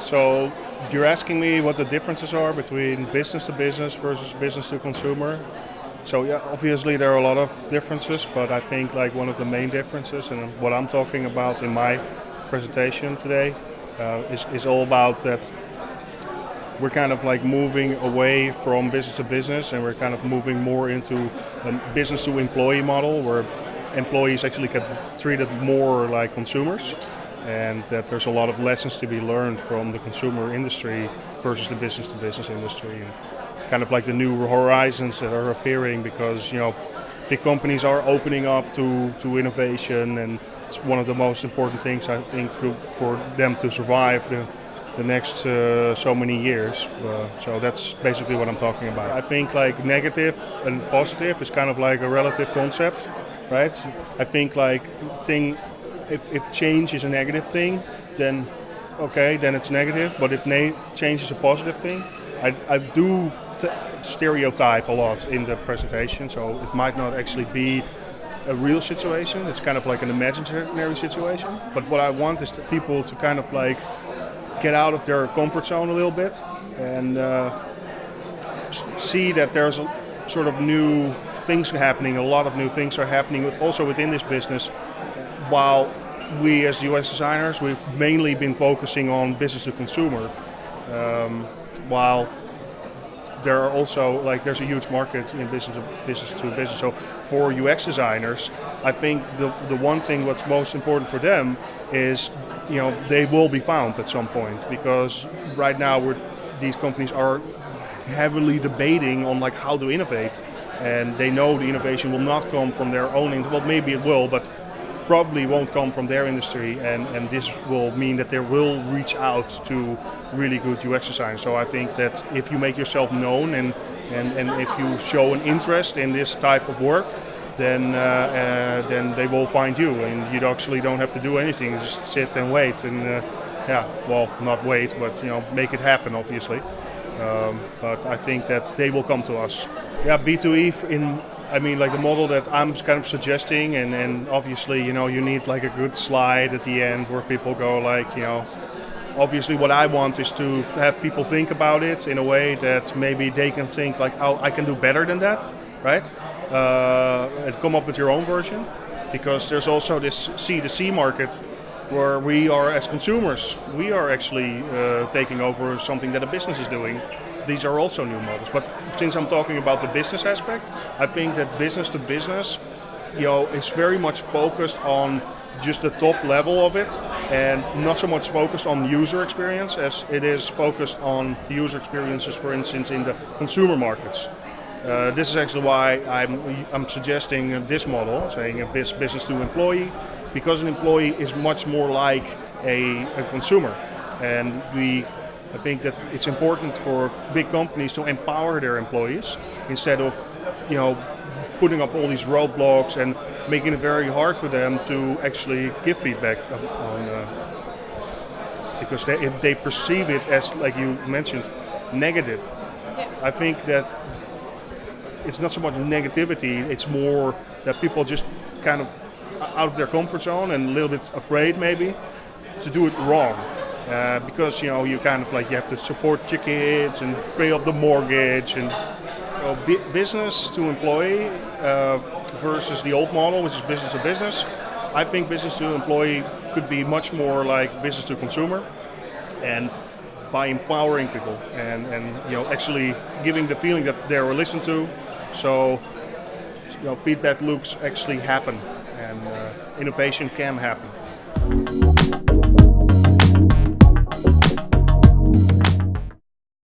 So you're asking me what the differences are between business to business versus business to consumer. So yeah, obviously there are a lot of differences, but I think like one of the main differences, and what I'm talking about in my presentation today, is all about that we're kind of like moving away from business to business, and we're kind of moving more into a business to employee model where employees actually get treated more like consumers, and that there's a lot of lessons to be learned from the consumer industry versus the business to business industry. And kind of like the new horizons that are appearing because, big companies are opening up to innovation, and it's one of the most important things I think for them to survive the next so many years. So that's basically what I'm talking about. I think like negative and positive is kind of like a relative concept, right? I think like if change is a negative thing, then okay, then it's negative. But if change is a positive thing, I do stereotype a lot in the presentation, so it might not actually be a real situation. It's kind of like an imaginary situation. But what I want is people to kind of like get out of their comfort zone a little bit and see that there's a sort of new things happening. A lot of new things are happening also within this business. While we as UX designers, we've mainly been focusing on business to consumer, while there are also there's a huge market in business to business. So for UX designers, I think the one thing what's most important for them is they will be found at some point, because right now these companies are heavily debating on how to innovate, and they know the innovation will not come from their own. Well, maybe it will, but probably won't come from their industry, and this will mean that they will reach out to really good UX designers. So I think that if you make yourself known and if you show an interest in this type of work, then they will find you, and you actually don't have to do anything. Just sit and wait, and not wait, but make it happen, obviously. But I think that they will come to us. Yeah, B2E the model that I'm kind of suggesting, and obviously, you need a good slide at the end where people go obviously what I want is to have people think about it in a way that maybe they can think oh, I can do better than that, right? And come up with your own version, because there's also this C2C market where we are, as consumers, we are actually taking over something that a business is doing. These are also new models. But since I'm talking about the business aspect, I think that business to business, is very much focused on just the top level of it, and not so much focused on user experience as it is focused on user experiences, for instance, in the consumer markets. This is actually why I'm suggesting this model, saying a business to employee, because an employee is much more like a consumer, and I think that it's important for big companies to empower their employees instead of, putting up all these roadblocks and making it very hard for them to actually give feedback because if they perceive it as, like you mentioned, negative. I think that it's not so much negativity, it's more that people just kind of out of their comfort zone and a little bit afraid maybe to do it wrong. Because you kind of you have to support your kids and pay off the mortgage, and business to employee versus the old model, which is business to business. I think business to employee could be much more like business to consumer, and by empowering people and actually giving the feeling that they are listened to, so feedback loops actually happen, and innovation can happen.